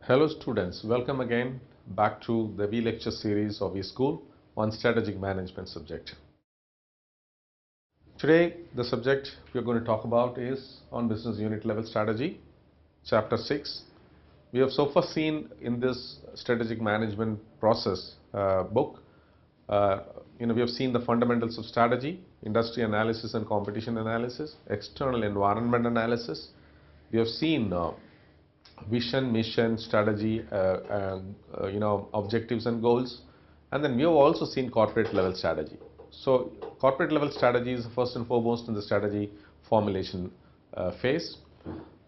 Hello students, welcome again back to the V-lecture series of eSchool on strategic management subject. Today the subject we are going to talk about is on business unit level strategy, chapter 6. We have so far seen in this strategic management process book, we have seen the fundamentals of strategy, industry analysis and competition analysis, external environment analysis. We have seen vision, mission, strategy, objectives and goals, and then we have also seen corporate level strategy. So corporate level strategy is first and foremost in the strategy formulation phase,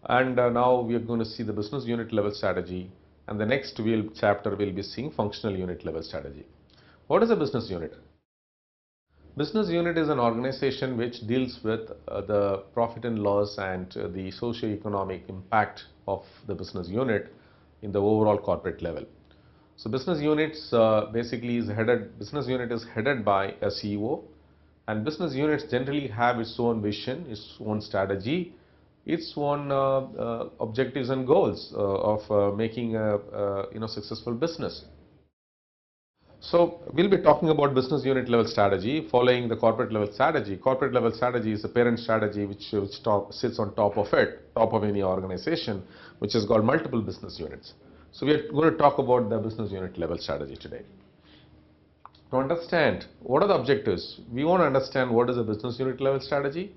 and now we are going to see the business unit level strategy, and the next chapter will be seeing functional unit level strategy. What is a business unit? Business unit is an organization which deals with the profit and loss and the socio-economic impact of the business unit in the overall corporate level. So business units business unit is headed by a CEO, and business units generally have its own vision, its own strategy, its own objectives and goals of making a successful business. So we'll be talking about business unit level strategy following the corporate level strategy. Corporate level strategy is the parent strategy which sits on top of any organization, which has got multiple business units. So we are going to talk about the business unit level strategy today. To understand what are the objectives, we want to understand what is a business unit level strategy,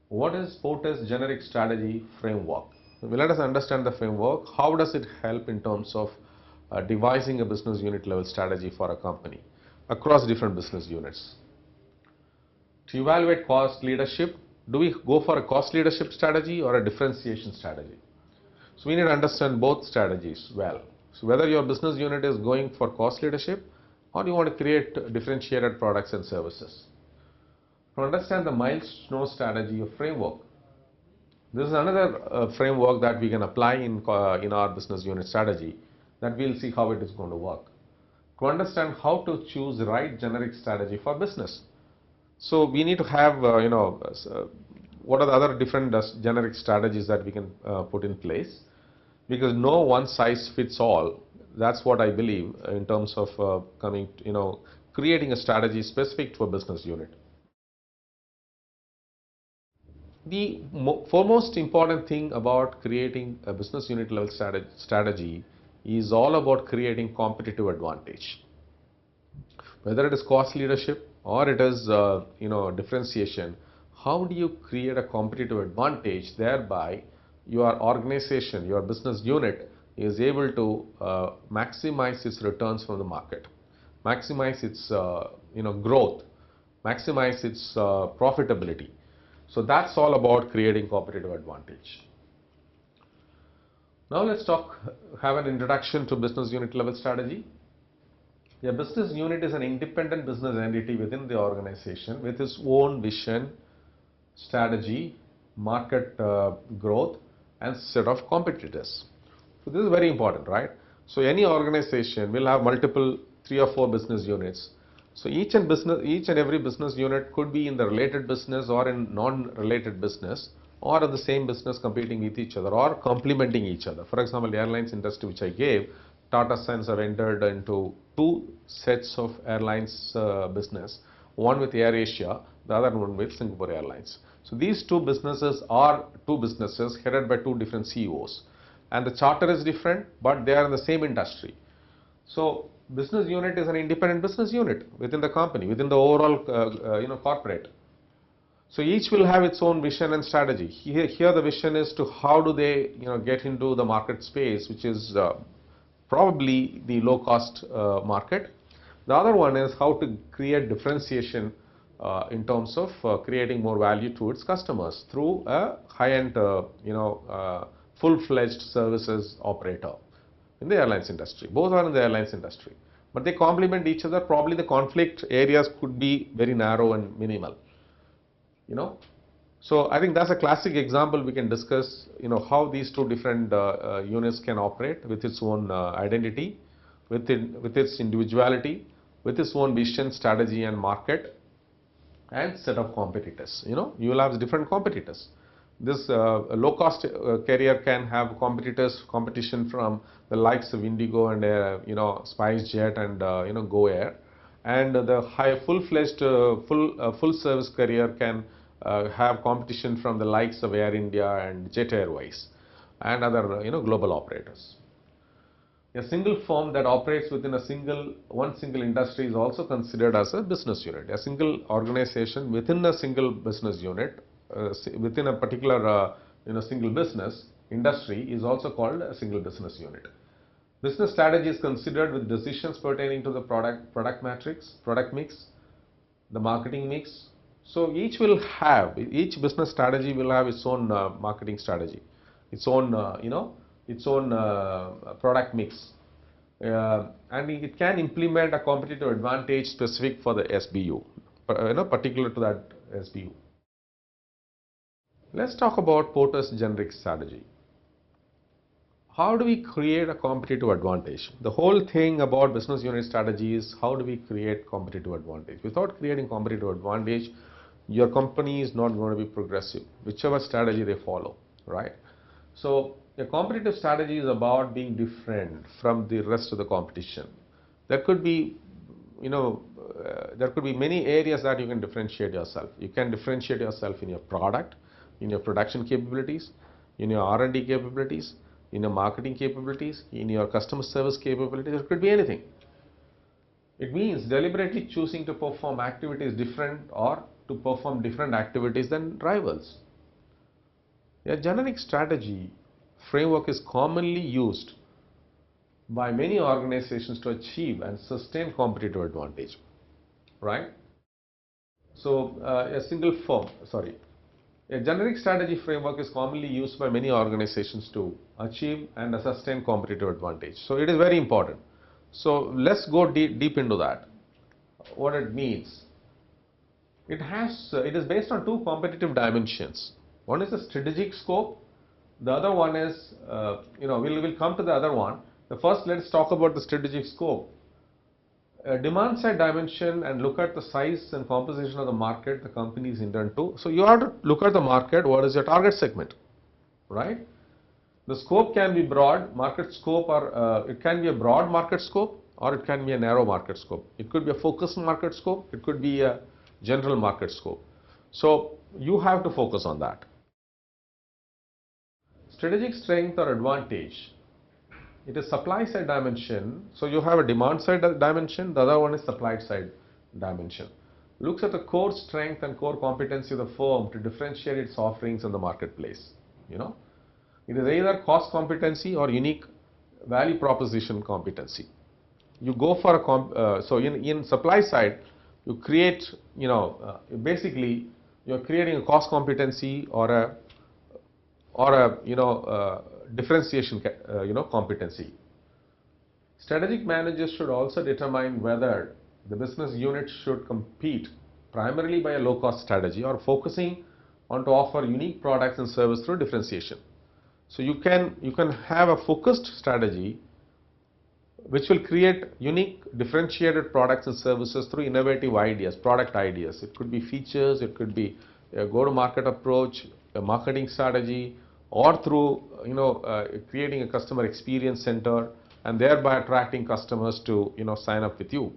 what is Porter's generic strategy framework. Let us understand the framework. How does it help in terms of devising a business unit level strategy for a company across different business units? To evaluate cost leadership, do we go for a cost leadership strategy or a differentiation strategy? So we need to understand both strategies well. So whether your business unit is going for cost leadership or you want to create differentiated products and services. To understand the milestone strategy or framework, this is another framework that we can apply in our business unit strategy, that we'll see how it is going to work. To understand how to choose the right generic strategy for business. So we need to have, what are the other different generic strategies that we can put in place, because no one size fits all. That's what I believe in terms of creating a strategy specific to a business unit. The foremost important thing about creating a business unit level strategy is all about creating competitive advantage. Whether it is cost leadership or it is differentiation, how do you create a competitive advantage, thereby your organization, your business unit is able to maximize its returns from the market, maximize its growth, maximize its profitability. So that's all about creating competitive advantage. Now let's have an introduction to business unit level strategy. A business unit is an independent business entity within the organization with its own vision, strategy, market growth, and set of competitors. So this is very important, right? So any organization will have multiple 3 or 4 business units. So each and every business unit could be in the related business or in non-related business, or in the same business competing with each other or complementing each other. For example, the airlines industry which I gave, Tata Sons have entered into 2 sets of airlines business, one with AirAsia, the other one with Singapore Airlines. So these 2 businesses are 2 businesses headed by 2 different CEOs, and the charter is different, but they are in the same industry. So business unit is an independent business unit within the company, within the overall corporate. So each will have its own vision and strategy. Here the vision is to how do they get into the market space, which is probably the low cost market. The other one is how to create differentiation in terms of creating more value to its customers through a high-end full-fledged services operator in the airlines industry. Both are in the airlines industry, but they complement each other. Probably the conflict areas could be very narrow and minimal. So I think that's a classic example. We can discuss how these 2 different units can operate with its own identity, with its individuality, with its own vision, strategy and market and set of competitors. You will have different competitors. This low cost carrier can have competition from the likes of Indigo and SpiceJet and Go Air, and the high full-fledged full service carrier can have competition from the likes of Air India and Jet Airways and other global operators. A single firm that operates within one single industry is also considered as a business unit. A single organization within a single business unit, within a particular single business industry, is also called a single business unit. Business strategy is considered with decisions pertaining to the product matrix, product mix, the marketing mix. So each business strategy will have its own marketing strategy, its own product mix, and it can implement a competitive advantage specific for the SBU, particular to that SBU. Let's talk about Porter's generic strategy. How do we create a competitive advantage? The whole thing about business unit strategy is how do we create competitive advantage? Without creating competitive advantage, your company is not going to be progressive, whichever strategy they follow, right? So a competitive strategy is about being different from the rest of the competition. There could be, many areas that you can differentiate yourself. You can differentiate yourself in your product, in your production capabilities, in your R&D capabilities, in your marketing capabilities, in your customer service capabilities. It could be anything. It means deliberately choosing to perform activities different or to perform different activities than rivals. A generic strategy framework is commonly used by many organizations to achieve and sustain competitive advantage, right? So a generic strategy framework is commonly used by many organizations to achieve and sustain competitive advantage. So it is very important. So let's go deep into that. What it means. It is based on two competitive dimensions. One is the strategic scope. The other one is, we'll come to the other one. The first, let's talk about the strategic scope. Demand side dimension and look at the size and composition of the market the company is intended to. So you have to look at the market. What is your target segment, right? The scope can be broad market scope, or it can be a broad market scope, or it can be a narrow market scope. It could be a focused market scope. It could be a general market scope. So you have to focus on that. Strategic strength or advantage. It is supply side dimension. So you have a demand side dimension. The other one is supply side dimension. Looks at the core strength and core competency of the firm to differentiate its offerings in the marketplace. It is either cost competency or unique value proposition competency. You go for in supply side, you create, basically you're creating a cost competency or a differentiation, competency. Strategic managers should also determine whether the business unit should compete primarily by a low-cost strategy or focusing on to offer unique products and service through differentiation. So you can have a focused strategy which will create unique differentiated products and services through innovative ideas, product ideas. It could be features, it could be a go-to-market approach, a marketing strategy, or through creating a customer experience center and thereby attracting customers to sign up with you.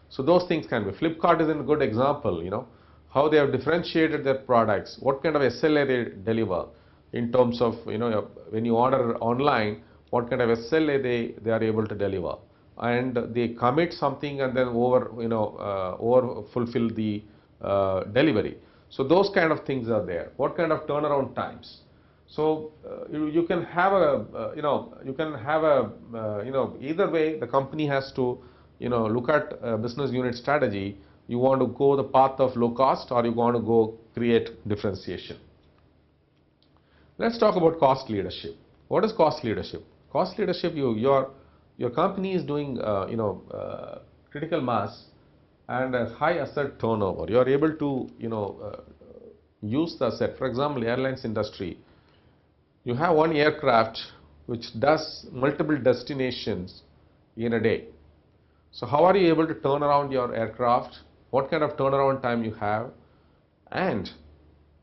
So those things can be. Flipkart is a good example, how they have differentiated their products, what kind of SLA they deliver in terms of when you order online, what kind of SLA they are able to deliver, and they commit something and then over fulfill the delivery. So those kind of things are there. What kind of turnaround times? So you can have either way the company has to look at a business unit strategy. You want to go the path of low cost or you want to go create differentiation. Let's talk about cost leadership. What is cost leadership? Cost leadership, your company is doing critical mass and a high asset turnover. You are able to use the asset. For example, airlines industry. You have one aircraft which does multiple destinations in a day. So how are you able to turn around your aircraft? What kind of turnaround time you have? And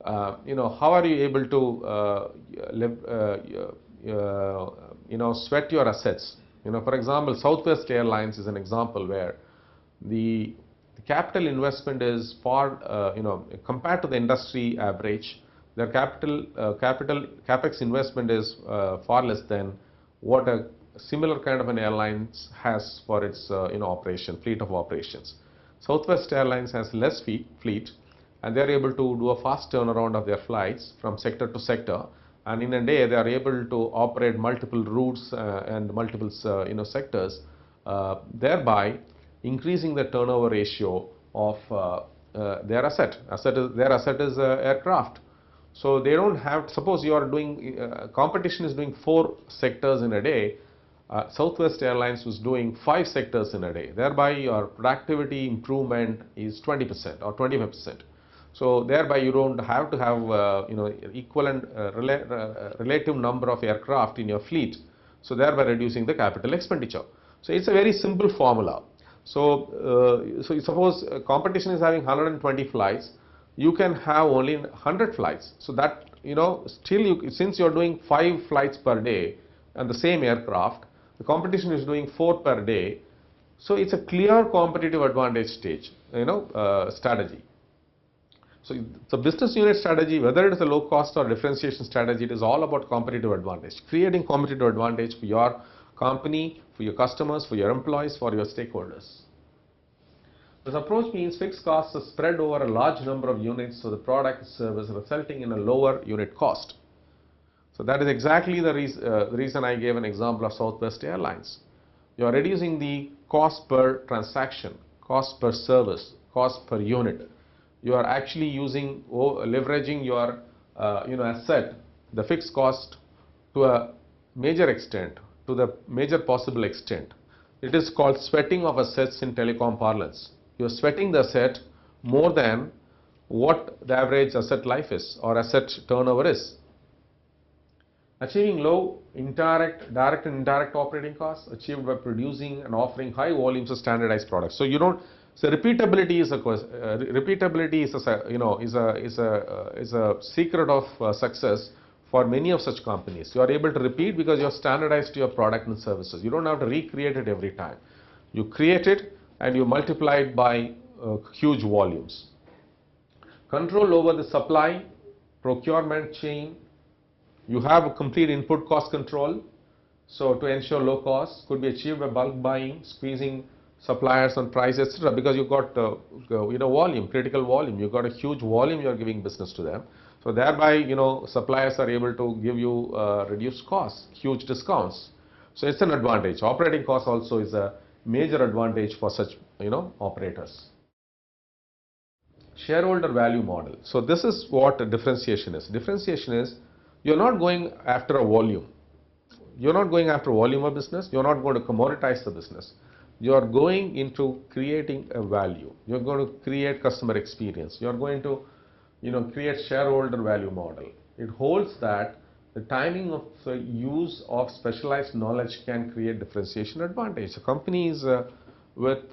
how are you able to sweat your assets? For example, Southwest Airlines is an example where the capital investment is far, compared to the industry average, their capex investment is far less than what a similar kind of an airlines has for its fleet of operations. Southwest Airlines has less fleet, and they are able to do a fast turnaround of their flights from sector to sector, and in a day they are able to operate multiple routes and multiple sectors, thereby increasing the turnover ratio of their asset. Their asset is aircraft. So they don't have, suppose you are doing, competition is doing 4 sectors in a day, Southwest Airlines was doing 5 sectors in a day, thereby your productivity improvement is 20% or 25%. So thereby you don't have to have equivalent relative number of aircraft in your fleet, so thereby reducing the capital expenditure. So it's a very simple formula. So suppose competition is having 120 flights, you can have only 100 flights. So that still since you're doing 5 flights per day and the same aircraft, the competition is doing 4 per day. So it's a clear competitive advantage strategy. So the business unit strategy, whether it is a low cost or differentiation strategy, it is all about competitive advantage, creating competitive advantage for your company, for your customers, for your employees, for your stakeholders. This approach means fixed costs are spread over a large number of units, so the product or service resulting in a lower unit cost. So that is exactly the reason I gave an example of Southwest Airlines. You are reducing the cost per transaction, cost per service, cost per unit. You are actually leveraging your asset, the fixed cost, to a major extent, to the major possible extent. It is called sweating of assets in telecom parlance. You are sweating the asset more than what the average asset life is or asset turnover is. Achieving low direct and indirect operating costs achieved by producing and offering high volumes of standardized products. So so repeatability is a secret of success for many of such companies. You are able to repeat because you have standardized your product and services. You don't have to recreate it every time. You create it and you multiply it by huge volumes. Control over the supply, procurement chain. You have a complete input cost control. So to ensure low costs could be achieved by bulk buying, squeezing suppliers on price, etc. Because you got volume, critical volume. You got a huge volume. You are giving business to them. So thereby suppliers are able to give you reduced costs, huge discounts. So it's an advantage. Operating cost also is a major advantage for such operators. Shareholder value model. So this is what differentiation is. Differentiation is you're not going after a volume. You're not going after volume of business. You're not going to commoditize the business. You are going into creating a value. You're going to create customer experience. You're going to create shareholder value model. It holds that the timing of the use of specialized knowledge can create differentiation advantage. So companies with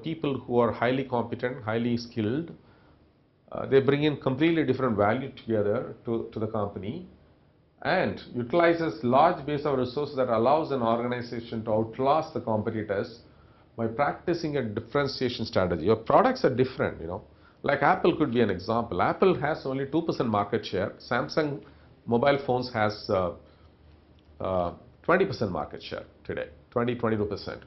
people who are highly competent, highly skilled, they bring in completely different value together to the company and utilizes large base of resources that allows an organization to outlast the competitors by practicing a differentiation strategy. Your products are different, like Apple could be an example. Apple has only 2% market share. Samsung mobile phones has 20% market share today, 22%.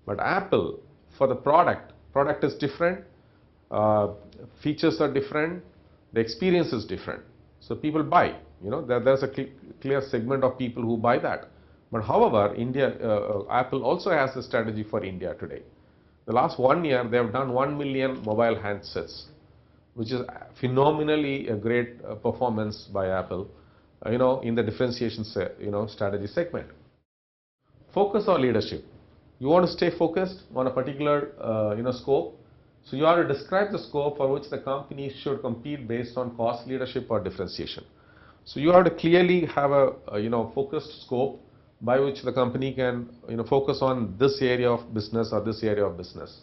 But Apple, for the product is different, features are different, the experience is different. So people buy, there's a clear segment of people who buy that. But however, Apple also has a strategy for India today. The last 1 year, they have done 1 million mobile handsets, which is phenomenally a great performance by Apple, in the differentiation, strategy segment. Focus or leadership. You want to stay focused on a particular, scope. So you have to describe the scope for which the company should compete based on cost leadership or differentiation. So you have to clearly have a, focused scope by which the company can, focus on this area of business or this area of business.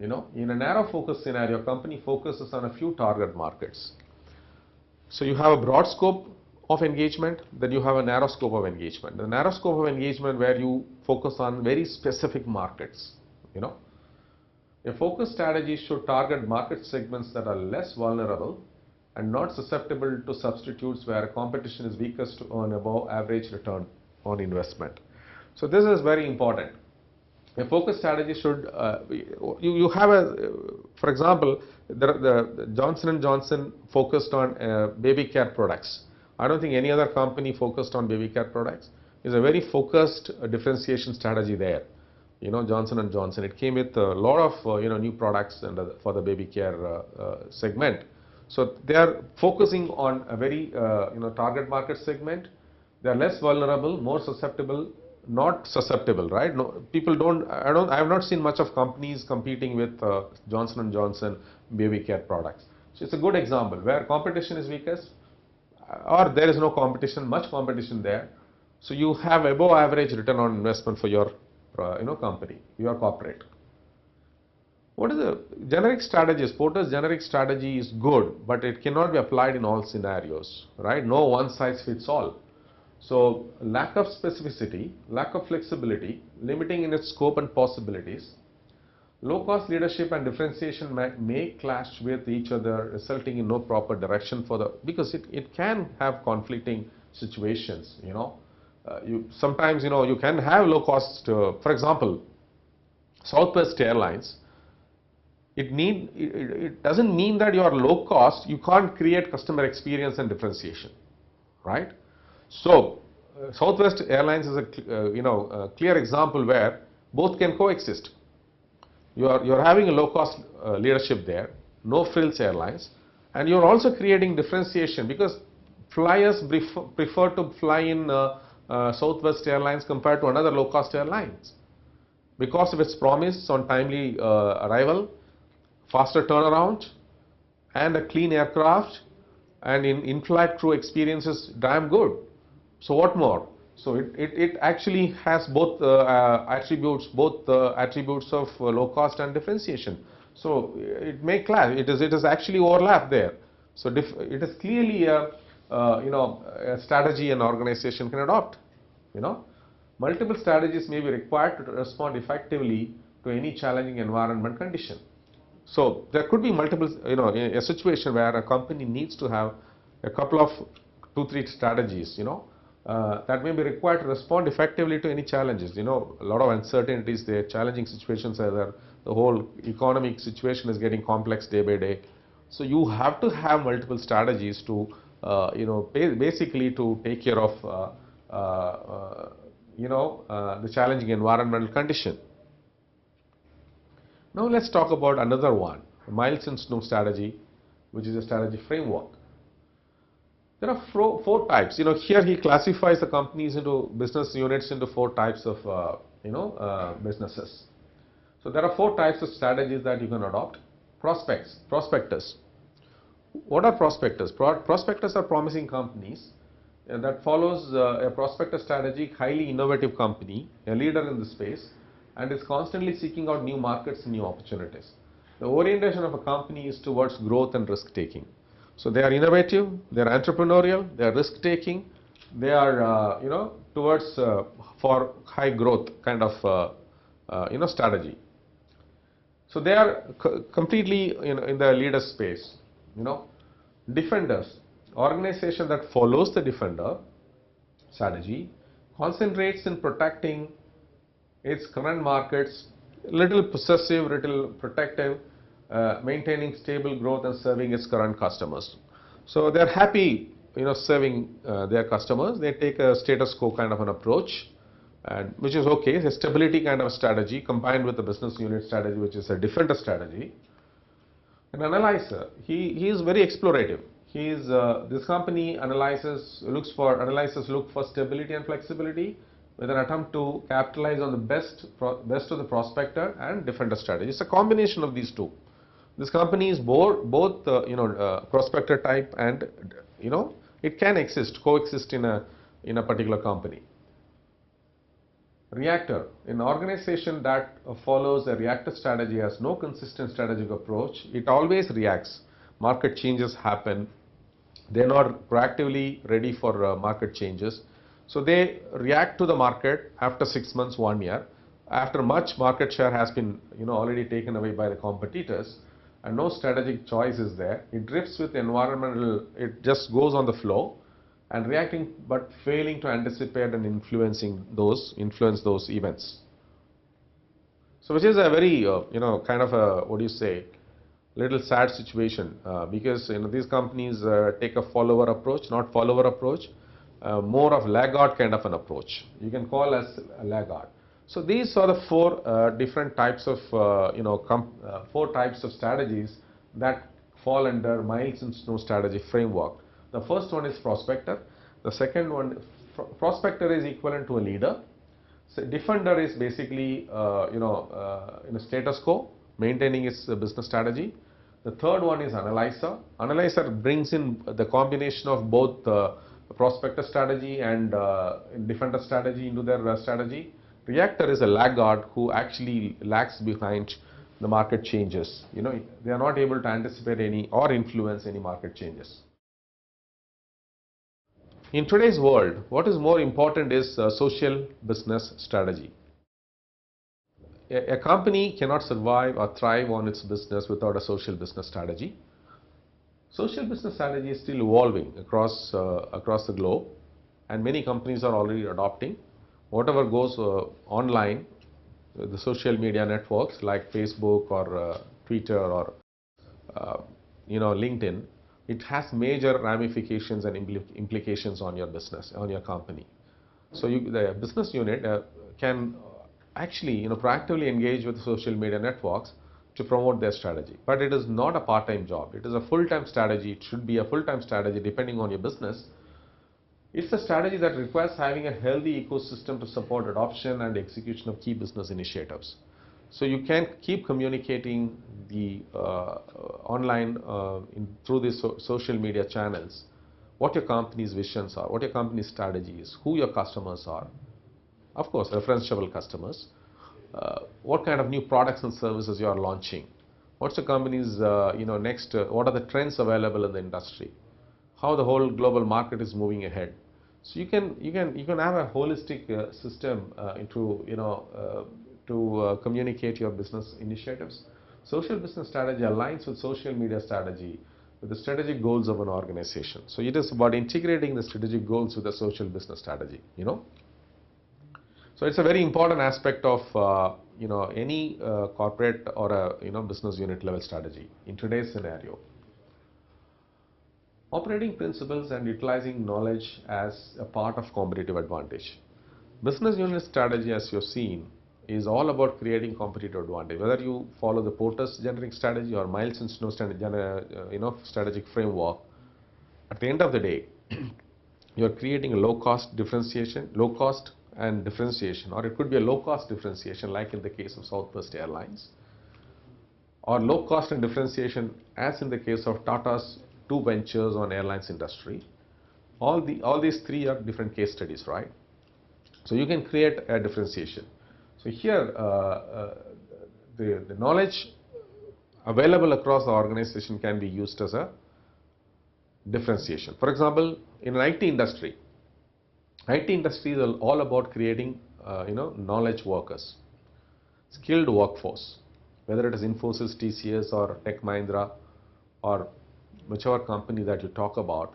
In a narrow focus scenario, company focuses on a few target markets. So you have a broad scope of engagement, then you have a narrow scope of engagement. The narrow scope of engagement where you focus on very specific markets, you know. A focus strategy should target market segments that are less vulnerable and not susceptible to substitutes where competition is weakest to earn above average return on investment. So this is very important. A focus strategy should, you have a, for example, the Johnson & Johnson focused on baby care products. I don't think any other company focused on baby care products. It's a very focused differentiation strategy there. You know, Johnson & Johnson, it came with a lot of, new products and for the baby care segment. So they are focusing on a very, target market segment. They are less vulnerable, more susceptible, not susceptible, right? No, people don't, I have not seen much of companies competing with Johnson & Johnson baby care products. So it's a good example where competition is weakest or there is no competition, much competition there. So you have above average return on investment for your, company, your corporate. What is the generic strategies? Porter's generic strategy is good, but it cannot be applied in all scenarios, right? No one size fits all. So lack of specificity, lack of flexibility, limiting in its scope and possibilities, low cost leadership and differentiation may clash with each other, resulting in no proper direction for the, because it can have conflicting situations, sometimes, you can have low cost, for example, Southwest Airlines, it doesn't mean that you are low cost, you can't create customer experience and differentiation, right? So, Southwest Airlines is a clear example where both can coexist. You're having a low cost leadership there, no frills airlines, and you're also creating differentiation because flyers prefer to fly in Southwest Airlines compared to another low cost airlines because of its promise on timely arrival, faster turnaround, and a clean aircraft, and in-flight crew experience is damn good. So what more? So it actually has both attributes of low cost and differentiation. So it may clash. It is actually overlap there. So it is clearly a strategy an organization can adopt. Multiple strategies may be required to respond effectively to any challenging environment condition. So there could be multiple, a situation where a company needs to have a couple of 2-3 strategies, that may be required to respond effectively to any challenges. A lot of uncertainties there, challenging situations are there. The whole economic situation is getting complex day by day. So you have to have multiple strategies to, basically to take care of, the challenging environmental condition. Now let's talk about another one, Miles and Snow strategy, which is a strategy framework. There are four types. Here he classifies the companies into business units into 4 types of, businesses. So there are 4 types of strategies that you can adopt. Prospectors. What are prospectors? Prospectors are promising companies that follows a prospector strategy, highly innovative company, a leader in the space, and is constantly seeking out new markets and new opportunities. The orientation of a company is towards growth and risk taking. So they are innovative, they are entrepreneurial, they are risk taking, they are towards for high growth kind of strategy. So they are completely in the leader space. Defenders, organization that follows the defender strategy, concentrates in protecting its current markets, little possessive, little protective, maintaining stable growth and serving its current customers. So they're happy, serving their customers. They take a status quo kind of an approach, and which is okay. It's a stability kind of strategy combined with the business unit strategy, which is a defender strategy. An analyzer, he is very explorative. This company analyzes look for stability and flexibility, with an attempt to capitalize on the best of the prospector and defender strategy. It's a combination of these two. This company is both prospector type and it can coexist in a particular company. Reactor, an organization that follows a reactor strategy has no consistent strategic approach. It always reacts. Market changes happen, They're not proactively ready for market changes. So they react to the market after 6 months, 1 year, after much market share has been already taken away by the competitors, and no strategic choice is there. It drifts with environmental, it just goes on the flow and reacting but failing to anticipate and influence those events. So which is a very kind of a, what do you say, little sad situation, because these companies take a follower approach, not follower approach, more of laggard kind of an approach. You can call as a laggard. So these are the four different types of four types of strategies that fall under miles and snow strategy framework. The first one is prospector. The second one, prospector is equivalent to a leader. So defender is basically in a status quo, maintaining its business strategy. The third one is analyzer. Analyzer brings in the combination of both prospector strategy and defender strategy into their strategy. Reactor is a laggard who actually lags behind the market changes. They are not able to anticipate any or influence any market changes. In today's world, what is more important is social business strategy. A company cannot survive or thrive on its business without a social business strategy. Social business strategy is still evolving across the globe, and many companies are already adopting. Whatever goes online, the social media networks like Facebook or Twitter or LinkedIn, it has major ramifications and implications on your business, on your company. So the business unit can actually proactively engage with social media networks to promote their strategy. But it is not a part-time job. It is a full-time strategy. It should be a full-time strategy depending on your business. It's a strategy that requires having a healthy ecosystem to support adoption and execution of key business initiatives. So you can keep communicating the online through these social media channels, what your company's visions are, what your company's strategy is, who your customers are. Of course, referenceable customers. What kind of new products and services you are launching? What's the company's next? What are the trends available in the industry? How the whole global market is moving ahead. So you can have a holistic system to communicate your business initiatives. Social business strategy aligns with social media strategy, with the strategic goals of an organization. So it is about integrating the strategic goals with the social business strategy. So it's a very important aspect of any corporate or a business unit level strategy in today's scenario. Operating principles and utilizing knowledge as a part of competitive advantage. Business unit strategy, as you've seen, is all about creating competitive advantage. Whether you follow the Porter's generic strategy or Miles and Snow strategic framework, at the end of the day, you're creating a low cost and differentiation, or it could be a low cost differentiation like in the case of Southwest Airlines, or low cost and differentiation as in the case of Tata's two ventures on airlines industry. All these three are different case studies, right? So you can create a differentiation. So here the knowledge available across the organization can be used as a differentiation. For example, in an IT industry is all about creating knowledge workers, skilled workforce, whether it is Infosys, TCS or Tech Mahindra or whichever company that you talk about.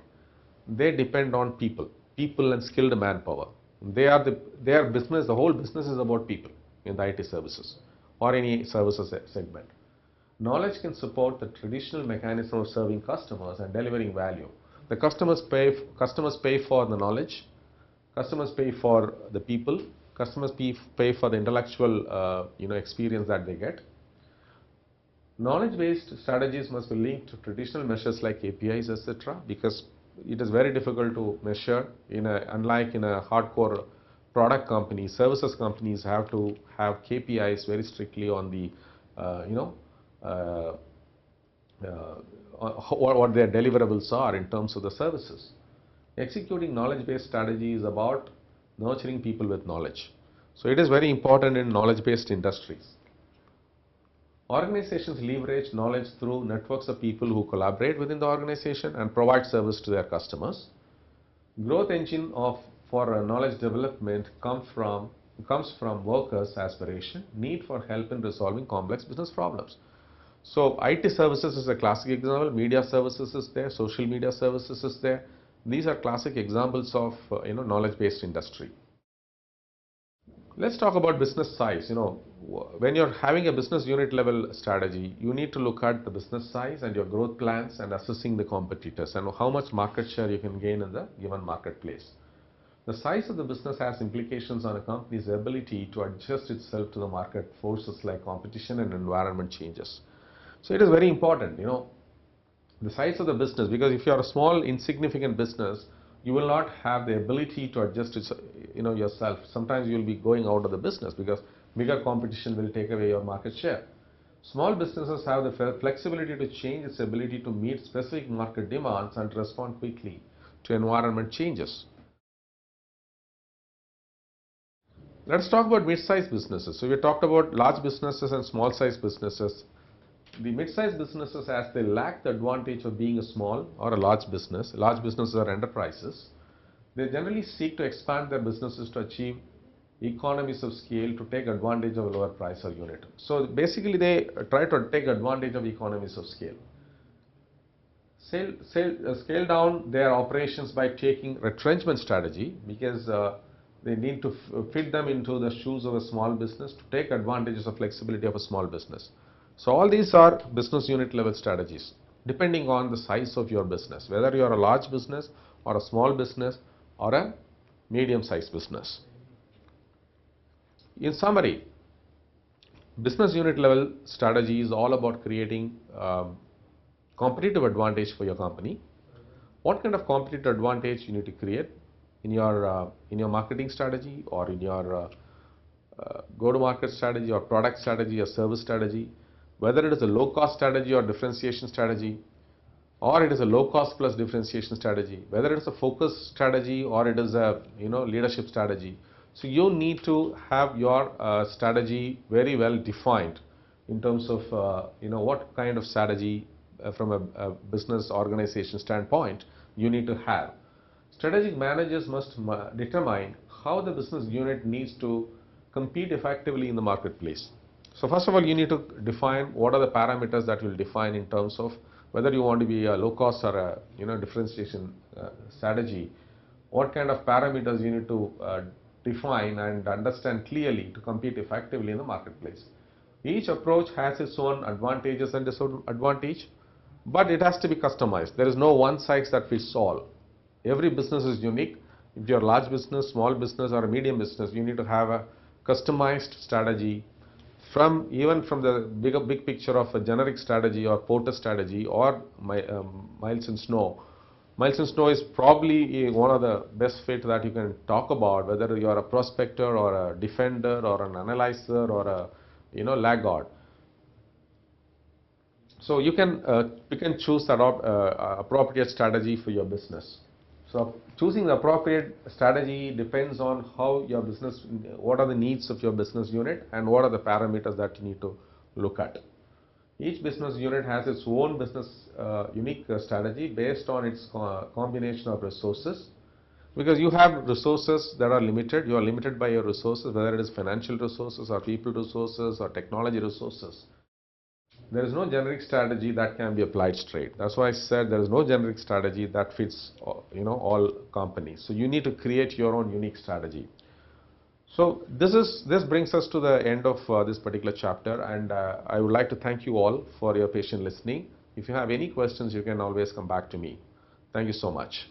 They depend on people and skilled manpower. Their business, the whole business is about people in the IT services or any services segment. Knowledge can support the traditional mechanism of serving customers and delivering value. The customers pay for the knowledge, customers pay for the people, customers pay for the intellectual experience that they get. Knowledge-based strategies must be linked to traditional measures like KPIs, etc., because it is very difficult to measure. Unlike in a hardcore product company, services companies have to have KPIs very strictly on the what their deliverables are in terms of the services. Executing knowledge-based strategy is about nurturing people with knowledge. So it is very important in knowledge-based industries. Organizations leverage knowledge through networks of people who collaborate within the organization and provide service to their customers. Growth engine for knowledge development comes from workers' aspiration, need for help in resolving complex business problems. So IT services is a classic example, media services is there, social media services is there. These are classic examples of knowledge-based industry. Let's talk about business size. When you're having a business unit level strategy, you need to look at the business size and your growth plans and assessing the competitors and how much market share you can gain in the given marketplace. The size of the business has implications on a company's ability to adjust itself to the market forces like competition and environment changes. So it is very important, the size of the business, because if you are a small insignificant business, you will not have the ability to adjust it, yourself. Sometimes you will be going out of the business because bigger competition will take away your market share. Small businesses have the flexibility to change its ability to meet specific market demands and respond quickly to environment changes. Let's talk about mid-sized businesses. So we talked about large businesses and small-sized businesses. The mid-sized businesses, as they lack the advantage of being a small or a large businesses are enterprises, they generally seek to expand their businesses to achieve economies of scale to take advantage of a lower price per unit. So basically they try to take advantage of economies of scale. Scale down their operations by taking retrenchment strategy because they need to fit them into the shoes of a small business to take advantages of flexibility of a small business. So all these are business unit level strategies depending on the size of your business, whether you are a large business or a small business or a medium sized business. In summary, business unit level strategy is all about creating competitive advantage for your company. What kind of competitive advantage you need to create in your marketing strategy or in your go-to-market strategy or product strategy or service strategy, whether it is a low-cost strategy or differentiation strategy, or it is a low-cost plus differentiation strategy, whether it is a focus strategy or it is a leadership strategy. So you need to have your strategy very well defined in terms of what kind of strategy from a business organization standpoint you need to have. Strategic managers must determine how the business unit needs to compete effectively in the marketplace. So first of all, you need to define what are the parameters that will define in terms of whether you want to be a low cost or a differentiation strategy. What kind of parameters you need to define and understand clearly to compete effectively in the marketplace. Each approach has its own advantages and disadvantages, but it has to be customized. There is no one size that fits all. Every business is unique. If you are a large business, small business or a medium business, you need to have a customized strategy even from the big picture of a generic strategy or Porter strategy or Miles and Snow. Miles and Snow is probably one of the best fit that you can talk about, whether you are a prospector or a defender or an analyzer or a laggard. So you can choose the appropriate strategy for your business. So choosing the appropriate strategy depends on how your business, what are the needs of your business unit and what are the parameters that you need to look at. Each business unit has its own business unique strategy based on its combination of resources, because you have resources that are limited. You are limited by your resources, whether it is financial resources or people resources or technology resources. There is no generic strategy that can be applied straight. That's why I said there is no generic strategy that fits all companies. So you need to create your own unique strategy. So this brings us to the end of this particular chapter, and I would like to thank you all for your patient listening. If you have any questions, you can always come back to me. Thank you so much.